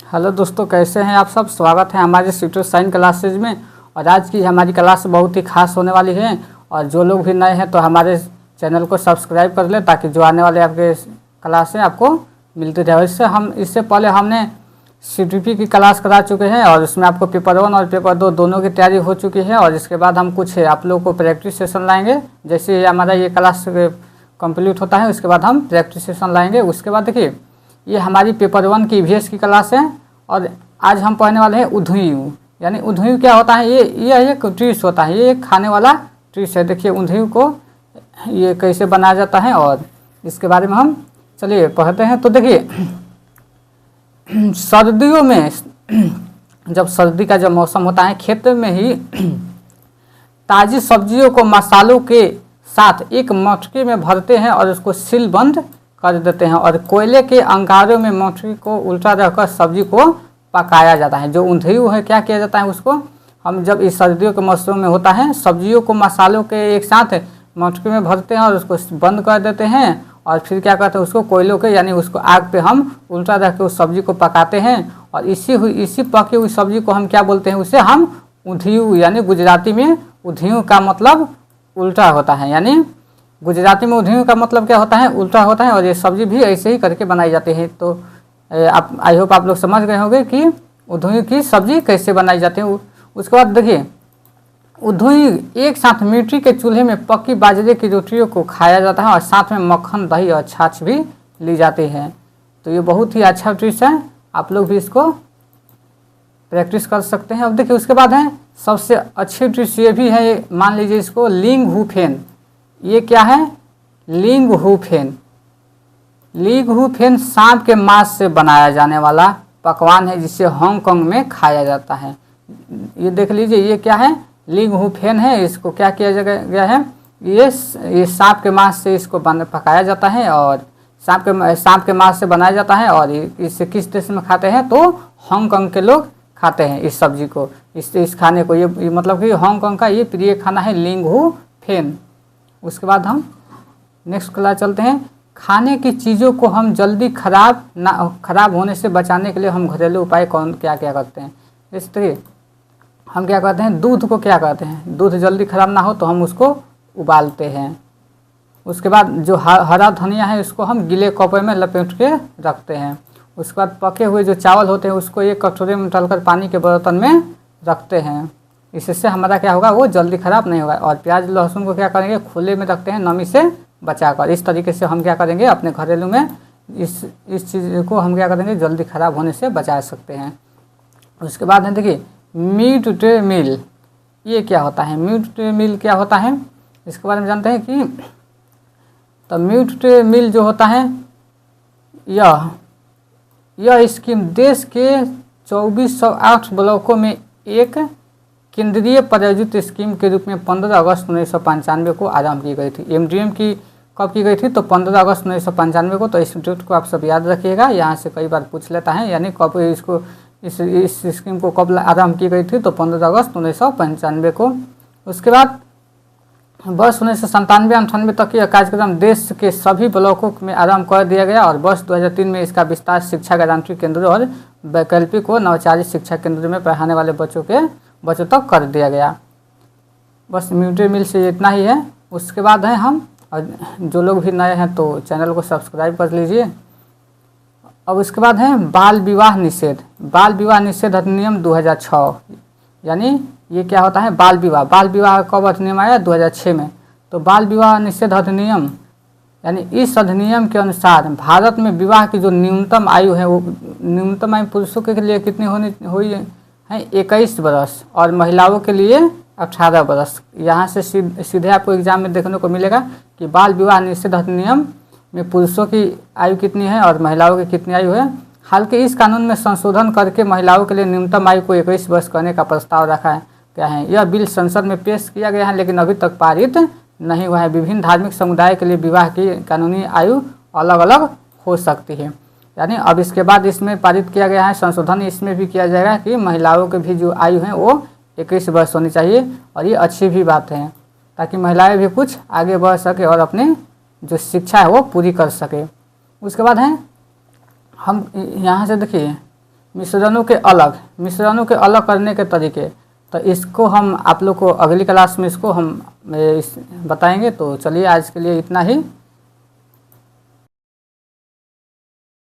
Hello दोस्तों, कैसे हैं आप सब। स्वागत है हमारे सीटो साइन क्लासेज में। और आज की हमारी क्लास बहुत ही खास होने वाली है। और जो लोग भी नए हैं तो हमारे चैनल को सब्सक्राइब कर लें ताकि जो आने वाले आपके क्लास हैं आपको मिलती रहे। इससे पहले हमने CTP की क्लास करा चुके हैं और उसमें आपको पेपर 1 और पेपर 2 दोनों की तैयारी हो चुकी है। और इसके बाद हम कुछ आप लोगों को प्रैक्टिस सेशन लाएंगे। जैसे हमारा ये क्लास कंप्लीट होता है उसके बाद हम प्रैक्टिस सेशन लाएंगे। उसके बाद देखिए, ये हमारी पेपर 1 की EVS की क्लास है। और आज हम पढ़ने वाले हैं ऊंधियू। यानी ऊंधियू क्या होता है, ये एक ट्रिश होता है, ये एक खाने वाला ट्रिश है। देखिए ऊंधियू को ये कैसे बनाया जाता है और इसके बारे में हम चलिए पढ़ते हैं। तो देखिए, सर्दियों में जब सर्दी का जब मौसम होता है, खेत में ही ताज़ी सब्जियों को मसालों के साथ एक मटके में भरते हैं और उसको सीलबंद कर देते हैं। और कोयले के अंगारों में मटके को उल्टा रखकर सब्जी को पकाया जाता है। जो ऊंधियू है, क्या किया जाता है, उसको हम जब इस सर्दियों के मौसम में होता है, सब्जियों को मसालों के एक साथ मटके में भरते हैं और उसको बंद कर देते हैं। और फिर क्या करते हैं, उसको कोयलों के यानी उसको आग पे हम उल्टा रख के उस सब्जी को पकाते हैं। और इसी पकी हुई सब्जी को हम क्या बोलते हैं, उसे हम ऊंधियू, यानी गुजराती में ऊंधियू का मतलब उल्टा होता है। यानी गुजराती में ऊंधियू का मतलब क्या होता है, उल्टा होता है। और ये सब्जी भी ऐसे ही करके बनाई जाती है। तो आप आई होप आप लोग समझ गए होंगे कि ऊंधियू की सब्जी कैसे बनाई जाती है। उसके बाद देखिए, ऊंधियू एक साथ मिट्टी के चूल्हे में पकी बाजरे की रोटियों को खाया जाता है और साथ में मक्खन, दही और छाछ भी ली जाती है। तो ये बहुत ही अच्छा डिश है, आप लोग भी इसको प्रैक्टिस कर सकते हैं। अब देखिए, उसके बाद है सबसे अच्छी डिश ये भी है, मान लीजिए इसको लिंगहुफेन। ये क्या है, लिंगहुफेन। लिंगहुफेन सांप के मांस से बनाया जाने वाला पकवान है जिसे हांगकांग में खाया जाता है। ये देख लीजिए, ये क्या है, लिंगहुफेन है। इसको क्या किया गया है, ये सांप के मांस से इसको पकाया जाता है और सांप के मांस से बनाया जाता है। और इसे किस देश में खाते हैं, तो हांगकांग के लोग खाते हैं इस सब्जी को, इस खाने को। ये मतलब कि हांगकांग का ये प्रिय खाना है, लिंगहुफेन। उसके बाद हम नेक्स्ट क्लास चलते हैं। खाने की चीज़ों को हम जल्दी खराब होने से बचाने के लिए हम घरेलू उपाय क्या क्या करते हैं। इस तरह हम क्या करते हैं, दूध को क्या करते हैं, दूध जल्दी ख़राब ना हो तो हम उसको उबालते हैं। उसके बाद जो हरा धनिया है उसको हम गीले कपड़े में लपेट के रखते हैं। उसके बाद पके हुए जो चावल होते हैं उसको एक कटोरे में डालकर पानी के बर्तन में रखते हैं। इससे हमारा क्या होगा, वो जल्दी ख़राब नहीं होगा। और प्याज लहसुन को क्या करेंगे, खुले में रखते हैं नमी से बचाकर। इस तरीके से हम क्या करेंगे, अपने घरेलू में इस चीज़ को हम क्या करेंगे, जल्दी ख़राब होने से बचा सकते हैं। उसके बाद है देखिए, मिड डे मील। ये क्या होता है, मिड डे मील क्या होता है, इसके बारे में जानते हैं कि तो मिड डे मील जो होता है, यह स्कीम देश के 2408 ब्लॉकों में एक केंद्रीय प्रायोजित स्कीम के रूप में 15 अगस्त 1995 को आरंभ की गई थी। MDM की कब की गई थी, तो 15 अगस्त 1995 को। तो इस डेट को आप सब याद रखिएगा, यहाँ से कई बार पूछ लेता है। यानी कब इसको इस स्कीम को कब आरंभ की गई थी, तो 15 अगस्त 1995 को। उसके बाद वर्ष 1997-98 तक यह कार्यक्रम देश के सभी ब्लॉकों में आरंभ कर दिया गया। और वर्ष 2003 में इसका विस्तार शिक्षा गारंटी केंद्रों और वैकल्पिक व नवचारित शिक्षा केंद्रों में पढ़ाने वाले बच्चों तक कर दिया गया। बस मिड डे मील से इतना ही है। उसके बाद है हम, और जो लोग भी नए हैं तो चैनल को सब्सक्राइब कर लीजिए। अब उसके बाद है बाल विवाह निषेध। बाल विवाह निषेध अधिनियम 2006। यानी ये क्या होता है, बाल विवाह कब अधिनियम आया, 2006 में। तो बाल विवाह निषेध अधिनियम, यानी इस अधिनियम के अनुसार भारत में विवाह की जो न्यूनतम आयु है, वो न्यूनतम आयु पुरुषों के लिए कितनी हुई है, 21 वर्ष और महिलाओं के लिए 18 वर्ष। यहाँ से सीधे आपको एग्जाम में देखने को मिलेगा कि बाल विवाह निषेध अधिनियम में पुरुषों की आयु कितनी है और महिलाओं की कितनी आयु है। हालांकि इस कानून में संशोधन करके महिलाओं के लिए न्यूनतम आयु को 21 वर्ष करने का प्रस्ताव रखा गया है। यह बिल संसद में पेश किया गया है लेकिन अभी तक पारित नहीं हुआ है। विभिन्न धार्मिक समुदाय के लिए विवाह की कानूनी आयु अलग अलग हो सकती है। यानी अब इसके बाद इसमें पारित किया गया है, संशोधन इसमें भी किया जाएगा कि महिलाओं के भी जो आयु है वो 21 वर्ष होनी चाहिए। और ये अच्छी भी बात है ताकि महिलाएं भी कुछ आगे बढ़ सके और अपने जो शिक्षा है वो पूरी कर सके। उसके बाद है हम यहाँ से देखिए, मिश्रणों के अलग करने के तरीके, तो इसको हम आप लोग को अगली क्लास में इसको हम बताएंगे। तो चलिए आज के लिए इतना ही।